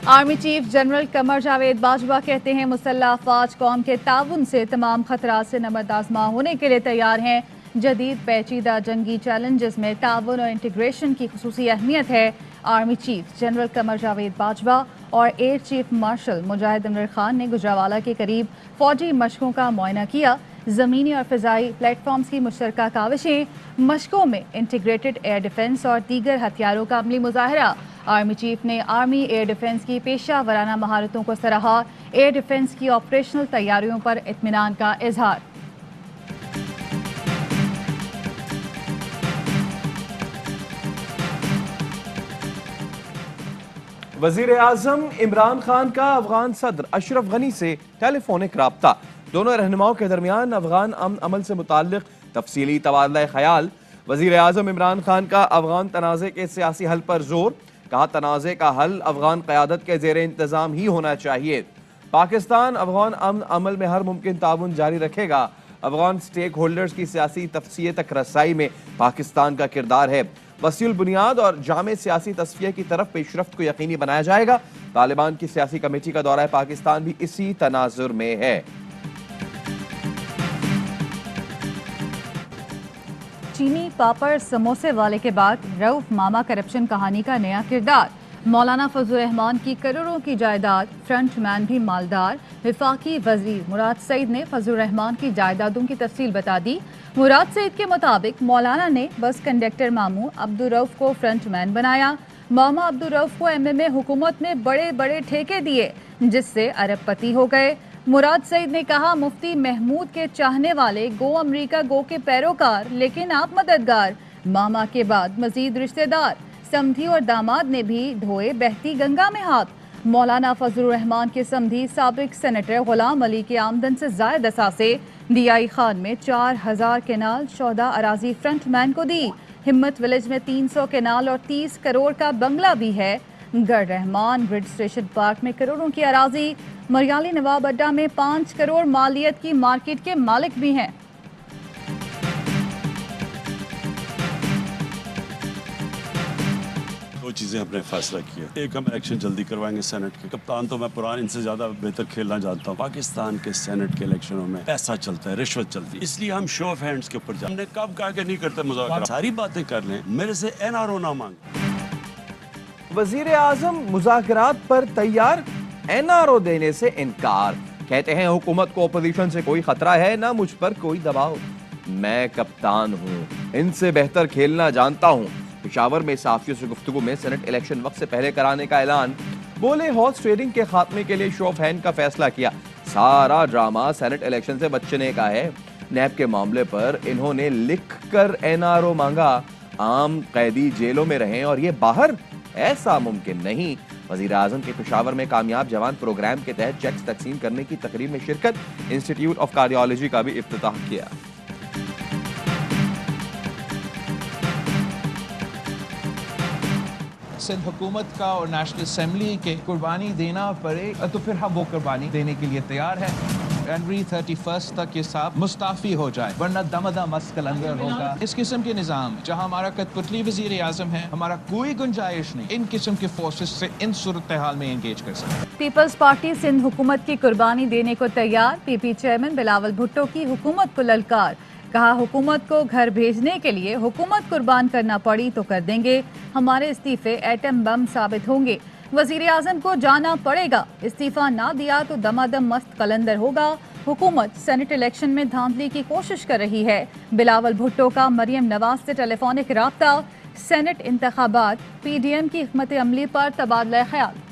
Army chief general Qamar Javed Bajwa कहते हैं मुसल्लह अफवाज कौम के ताउन से तमाम खतरात से नमत आजमा होने के लिए तैयार हैं। जदीद पेचीदा जंगी चैलेंजेस में ताउन और इंटीग्रेशन की खुसूसी अहमियत है। Army chief general Qamar Javed Bajwa और एयर चीफ मार्शल मुजाहिद अनवर खान ने गुजरावाला के करीब फौजी मशकों का मुआयना किया। ज़मीनी और फ़िज़ाई प्लेटफॉर्म्स की मुश्तरका काविशें, मशकों में इंटीग्रेटेड एयर डिफेंस और दीगर हथियारों का अमली मुजाहरा। आर्मी चीफ ने आर्मी एयर डिफेंस की पेशा वराना महारतों को सराहा। एयर डिफेंस की ऑपरेशनल तैयारियों पर इत्मीनान का इजहार। वज़ीर आज़म इमरान खान का अफगान सदर अशरफ गनी से टेलीफोनिक राब्ता। दोनों रहनुमाओं के दरमियान अफगान अमन अमल से मुताल्लिक तफसीली तबादला ख्याल। वज़ीर आज़म इमरान खान का अफगान तनाज़े के सियासी हल पर जोर। कहा तनाज़े का हल अफगान क़यादत के ज़ेर इंतज़ाम ही होना चाहिए। पाकिस्तान अफगान अमन अमल में हर मुमकिन ताउन जारी रखेगा। अफगान स्टेक होल्डर्स की सियासी तफसीय तक रसाई में पाकिस्तान का किरदार है। वसीउल बुनियाद और जामे सियासी तस्फिया की तरफ पेशरफ्त को यकीनी बनाया जाएगा। तालिबान की सियासी कमेटी का दौरा पाकिस्तान भी इसी तनाजुर में है। चीनी पापड़ समोसे वाले के बाद रऊफ मामा करप्शन कहानी का नया किरदार। मौलाना फजलुर रहमान की करोड़ों की जायदाद, फ्रंट मैन भी मालदार। वफाकी वजीर मुराद सईद ने फजलुर रहमान की जायदादों की तफसील बता दी। मुराद सईद के मुताबिक मौलाना ने बस कंडक्टर मामू अब्दुल रऊफ को फ्रंट मैन बनाया। मामा अब्दुल रऊफ को एमएमए हुकूमत ने बड़े बड़े ठेके दिए, जिससे अरबपति हो गए। मुराद सईद ने कहा, मुफ्ती महमूद के चाहने वाले गो अमरीका गो के पैरोकार, लेकिन आप मददगार। मामा के बाद मजीद रिश्तेदार, समधी और दामाद ने भी धोए बहती गंगा में हाथ। मौलाना फजलुर रहमान के समधी साबिक सेनेटर गुलाम अली के आमदन से जायद असासे डीआई खान में 4000 केनाल 14 अराजी फ्रंट मैन को दी। हिम्मत विलेज में 300 केनाल और 30 करोड़ का बंगला भी है। गढ़ रहमान ग्रिड स्टेशन पार्क में करोड़ों की अराजी। मरियाली नवाब अड्डा में 5 करोड़ मालियत की मार्केट के मालिक भी हैं। दो चीज़ें हमने फैसला किया। एक, हम इलेक्शन जल्दी करवाएंगे सेनेट के। कप्तान तो मैं पुरान इनसे ज़्यादा बेहतर खेलना जानता हूँ। पाकिस्तान के सेनेट के इलेक्शनों में पैसा चलता है, रिश्वत चलती है, इसलिए हम शो ऑफ हैंड्स के ऊपर जाते। हमने कब कहा कि नहीं करते मुज़ाकरा, सारी बातें कर लें, मेरे से एनआरओ ना मांगे। वज़ीर आज़म मुज़ाकरात पर तैयार, एनआरओ देने से इनकार। कहते हैं हुकूमत को अपोजिशन से कोई खतरा है, ना मुझ पर कोई दबाव। मैं कप्तान हूँ, इनसे बेहतर खेलना जानता हूँ। पेशावर में साफियों से गुफ्तगू में सेनेट इलेक्शन वक्त से पहले कराने का ऐलान। बोले हॉर्स ट्रेडिंग के खात्मे के लिए शो ऑफ हैंड का फैसला किया। सारा ड्रामा सेनेट इलेक्शन से बचने का है। नैब के मामले पर इन्होंने लिख कर एनआरओ मांगा। आम कैदी जेलों में रहें और ये बाहर, ऐसा मुमकिन नहीं। वज़ीर आज़म के पेशावर में कामयाब जवान प्रोग्राम के तहत चेक्स तकसीम करने की तकरीब में शिरकत। इंस्टीट्यूट ऑफ कार्डियोलॉजी का भी इफ्तिताह किया। सिंध हुकूमत का और नेशनल असेंबली के कुर्बानी देना पड़े तो फिर हम वो कुर्बानी देने के लिए तैयार हैं। जनवरी 31 तक ये साहब मुस्ताफी हो जाए, वरना दमदम मस्त कलंदर होगा। इस किस्म के निज़ाम जहां हमारा कठपुतली वज़ीर आज़म है, हमारा कोई गुंजाइश नहीं इन किस्म के फोर्सेस से इन सूरत हाल में एंगेज कर सकते। पीपल्स पार्टी सिंध हुकूमत की कुर्बानी देने को तैयार। पीपी चेयरमैन बिलावल भुट्टो की हुकूमत को ललकार। कहा, हुकूमत को घर भेजने के लिए हुकूमत कुर्बान करना पड़ी तो कर देंगे। हमारे इस्तीफे एटम बम साबित होंगे। वजीर आज़म को जाना पड़ेगा, इस्तीफा ना दिया तो दमादम मस्त कलंदर होगा। हुकूमत सेनेट इलेक्शन में धांधली की कोशिश कर रही है। बिलावल भुट्टो का मरियम नवाज से टेलीफोनिक राब्ता। सेनेट इंतखाबात, पीडीएम की हिकमत अमली पर तबादला ख्याल।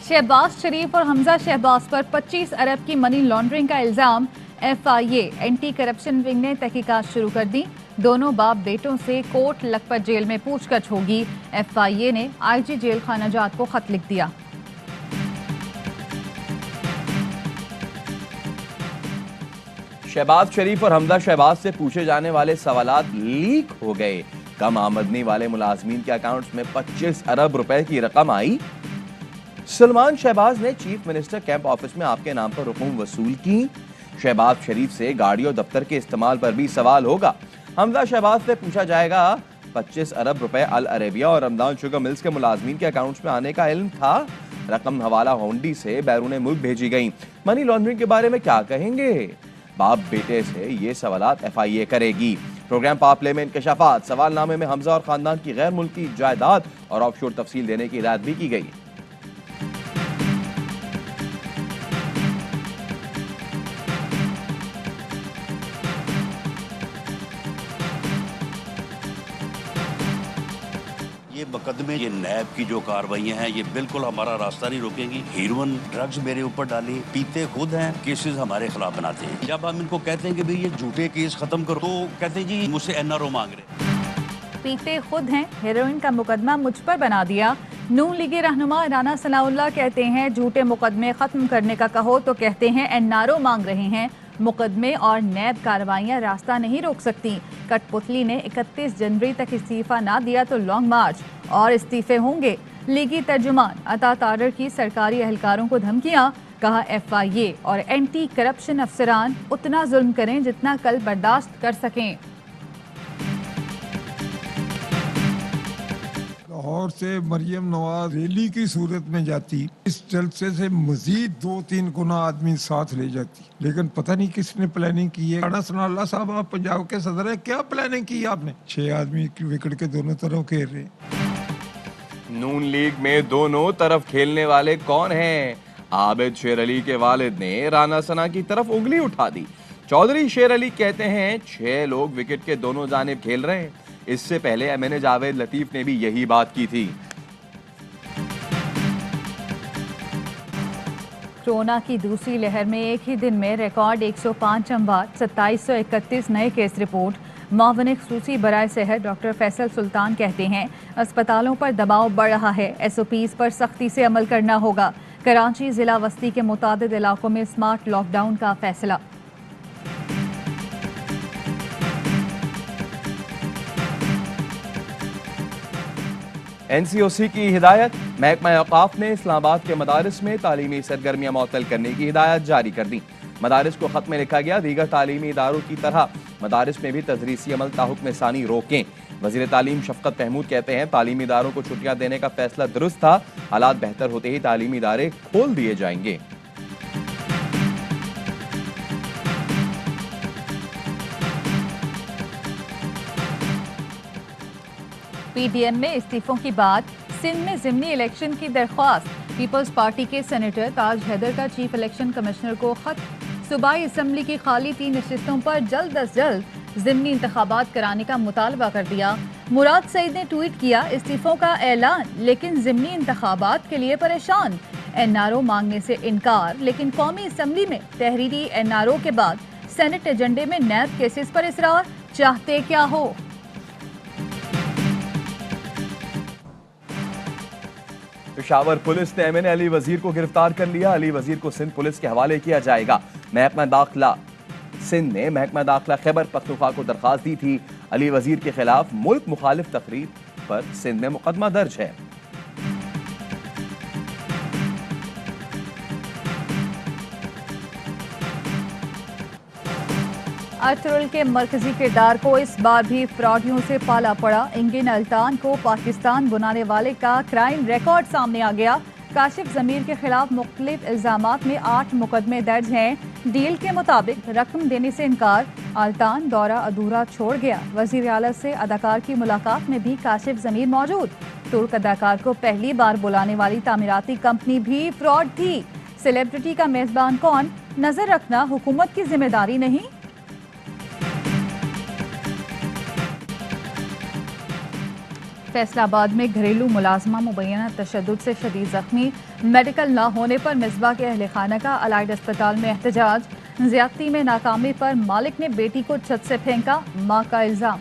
शहबाज शरीफ और हमजा शहबाज पर 25 अरब की मनी लॉन्ड्रिंग का इल्जाम। एफआईए एंटी करप्शन विंग ने तहकीकात शुरू कर दी। दोनों बाप बेटों से कोट लखपत जेल में पूछताछ होगी। एफआईए ने आईजी जेल खाना जात को खत लिख दिया। शहबाज शरीफ और हमजा शहबाज से पूछे जाने वाले सवालात लीक हो गए। कम आमदनी वाले मुलाजमीन के अकाउंट्स में 25 अरब रुपए की रकम आई। सलमान शहबाज ने चीफ मिनिस्टर कैंप ऑफिस में आपके नाम पर रकूम वसूल की। शहबाज शरीफ से गाड़ी और दफ्तर के इस्तेमाल पर भी सवाल होगा। حمزہ شہباز سے پوچھا جائے گا 25 ارب روپے العربیہ اور رمضان شوگر ملز کے ملازمین کے اکاؤنٹس میں آنے کا علم تھا؟ رقم حوالہ ہونڈی سے بیرون ملک بھیجی گئی، منی لانڈرنگ کے بارے میں کیا کہیں گے؟ باپ بیٹے سے یہ سوالات FIA کرے گی۔ پروگرام پاپلے میں انکشافات، سوال نامے میں حمزہ اور خاندان کی غیر ملکی جائیداد اور آف شور تفصیل دینے کی ہدایت بھی کی گئی۔ یہ مقدمے، یہ نیب کی جو کارروائیاں ہیں، یہ بالکل ہمارا راستہ نہیں روکیں گی۔ ہیروئن ڈرگز میرے اوپر ڈالی، پیتے خود ہیں، کیسز ہمارے خلاف بناتے ہیں۔ جب ہم ان کو کہتے ہیں کہ بھئی یہ جھوٹے کیس ختم کرو تو کہتے ہیں جی مجھ سے NRO مانگ رہے۔ پیتے خود ہیں، ہیروئن کا مقدمہ مجھ پر بنا دیا۔ نون لیگی رہنما رانا ثناء اللہ کہتے ہیں جھوٹے مقدمے ختم کرنے کا کہو تو کہتے ہیں NRO مانگ رہے ہیں۔ مقدمے اور نیب کارروائیاں راستہ نہیں روک سکتی۔ کٹ پتلی نے 31 جنوری تک استعفیٰ نہ دیا تو لانگ مارچ اور استعفے ہوں گے۔ لیگی ترجمان عطا تارڑ کی سرکاری اہلکاروں کو دھمکیاں، کہا FIA اور اینٹی کرپشن افسران اتنا ظلم کریں جتنا کل برداشت کر سکیں۔ لاہور سے مریم نواز ریلی کی صورت میں جاتی، اس جلسے سے مزید 2-3 گنا آدمی ساتھ لے جاتی، لیکن پتہ نہیں کس نے پلاننگ کی ہے۔ رانا ثناء اللہ صاحب، آپ پنجاب کے صدر ہیں، کیا پلاننگ کی آپ نے؟ 6 آدمی وکٹ کے دونوں طرف گھیر رہے ہیں۔ نون لیگ میں دونوں طرف کھیلنے والے کون ہیں؟ عابد شیر علی کے والد نے رانا ثنا کی طرف انگلی اٹھا دی۔ چودھری شیر علی کہتے ہیں 6 لوگ وکٹ کے دونوں جانب کھیل رہے ہیں۔ اس سے پہلے MNA جاوید لطیف نے بھی یہی بات کی تھی۔ کورونا کی دوسری لہر میں ایک ہی دن میں ریکارڈ 105 اموات، 2731 نئے کیس رپورٹ۔ معاون خصوصی برائے صحت ڈاکٹر فیصل سلطان کہتے ہیں اسپتالوں پر دباؤ بڑھ رہا ہے، SOPs پر سختی سے عمل کرنا ہوگا۔ کراچی ضلع وسطی کے متعدد علاقوں میں سمارٹ لاک ڈاؤن کا فیصلہ۔ NCOC کی ہدایت، محکمہ اوقاف نے اسلام آباد کے مدارس میں تعلیمی سرگرمیاں معطل کرنے کی ہدایت جاری کر دی۔ مدارس کو خط میں لکھا گیا دیگر تعلیمی اداروں کی طرح مدارس میں بھی تدریسی عمل تاحکم ثانی روکیں۔ وزیر تعلیم شفقت محمود کہتے ہیں تعلیمی اداروں کو چھٹیاں دینے کا فیصلہ درست تھا، حالات بہتر ہوتے ہی تعلیمی ادارے کھول دیے جائیں گے۔ PDM میں استعفوں کی بات، سندھ میں ضمنی الیکشن کی درخواست۔ پیپلز پارٹی کے سینیٹر تاج حیدر کا چیف الیکشن کمشنر کو خط، صوبائی اسمبلی کی خالی 3 نشستوں پر جلد از جلد ضمنی انتخابات کرانے کا مطالبہ کر دیا۔ مراد سعید نے ٹویٹ کیا استعفوں کا اعلان لیکن ضمنی انتخابات کے لیے پریشان، NRO مانگنے سے انکار، لیکن قومی اسمبلی میں تحریری NRO کے بعد سینٹ ایجنڈے میں نیب کیسز پر اصرار، چاہتے کیا ہو؟ پشاور پولیس نے MNA علی وزیر کو گرفتار کر لیا۔ علی وزیر کو سندھ پولیس کے حوالے کیا جائے گا۔ محکمہ داخلہ سندھ نے محکمہ داخلہ خیبر پختونخوا کو درخواست دی تھی۔ علی وزیر کے خلاف ملک مخالف تقریر پر سندھ میں مقدمہ درج ہے۔ ارطغرل کے مرکزی کردار کو اس بار بھی فراڈیوں سے پالا پڑا۔ انگن التان کو پاکستان بنانے والے کا کرائم ریکارڈ سامنے آ گیا۔ کاشف ضمیر کے خلاف مختلف الزامات میں 8 مقدمے درج ہیں۔ ڈیل کے مطابق رقم دینے سے انکار، التان دورہ ادھورا چھوڑ گیا۔ وزیر اعلیٰ سے اداکار کی ملاقات میں بھی کاشف ضمیر موجود۔ ترک اداکار کو پہلی بار بلانے والی تعمیراتی کمپنی بھی فراڈ تھی۔ سیلیبریٹی کا میزبان کون؟ نظر رکھنا حکومت کی ذمہ داری نہیں؟ فیصل آباد میں گھریلو ملازمہ مبینہ تشدد سے شدید زخمی، میڈیکل نہ ہونے پر مصباح کے اہل خانہ کا الائڈ اسپتال میں احتجاج۔ زیادتی میں ناکامی پر مالک نے بیٹی کو چھت سے پھینکا، ماں کا الزام۔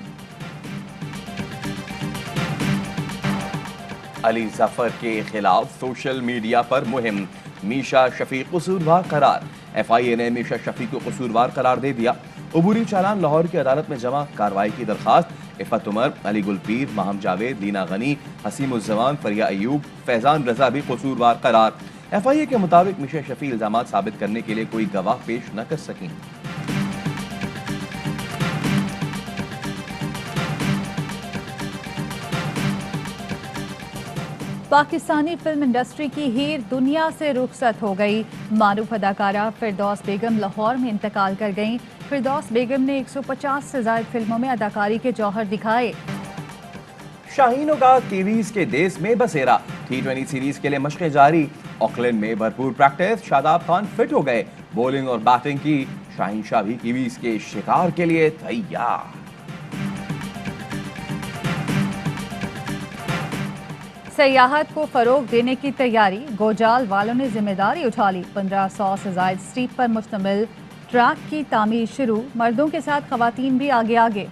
علی ظفر کے خلاف سوشل میڈیا پر مہم، میشا شفیق قصوروار قرار۔ FIA نے میشا شفیق کو قصوروار قرار دے دیا۔ عبوری چالان لاہور کی عدالت میں جمع، کارروائی کی درخواست۔ عفت عمر، علی گلپیر، ماہم جاوید، لینا غنی، حسیم الزمان، فریا ایوب، فیضان رضا بھی قصوروار قرار۔ FIA کے مطابق میشا شفیع الزامات ثابت کرنے کے لیے کوئی گواہ پیش نہ کر سکیں۔ पाकिस्तानी फिल्म इंडस्ट्री की हीर दुनिया से रुखसत हो गई। मारूफ अदाकारा फिरदौस बेगम लाहौर में इंतकाल कर गईं। फिरदौस बेगम ने 150 से ज्यादा फिल्मों में अदाकारी के जौहर दिखाए। शाहीनों का कीवीज के देश में बसेरा। T20 सीरीज के लिए मशक़ें जारी। ऑकलैंड में भरपूर प्रैक्टिस। शादाब खान फिट हो गए। बॉलिंग और बैटिंग की। शाहीन शाह भी कीवीज के शिकार के लिए तैयार। सयाहत को फरोग देने की तैयारी। गोजाल वालों ने जिम्मेदारी उठा ली। 1500 से ज्यादा स्ट्रीट पर मुश्तमिल ट्रैक की तामीर शुरू। मर्दों के साथ खवातीन भी आगे आगे।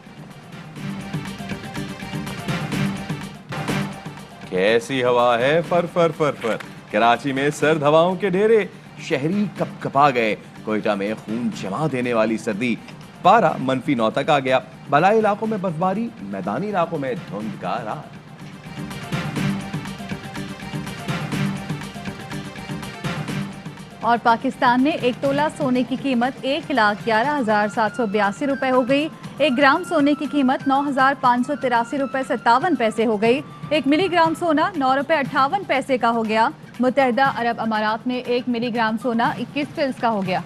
कैसी हवा है, फर फर फर फर। कराची में सर्द हवाओं के ढेरे। शहरी कपकपा गए। कोयटा में खून जमा देने वाली सर्दी। पारा -9 तक आ गया। बलाई इलाकों में बर्फबारी। मैदानी इलाकों में धुंध का रात। और पाकिस्तान में 1 तोला सोने की कीमत 1,11,782 रुपए हो गई। 1 ग्राम सोने की कीमत 9,583 रुपए 57 पैसे हो गई। 1 मिलीग्राम सोना 9 रुपए 58 पैसे का हो गया। मुत्तहदा अरब अमारात में 1 मिलीग्राम सोना 21 फिल्स का हो गया।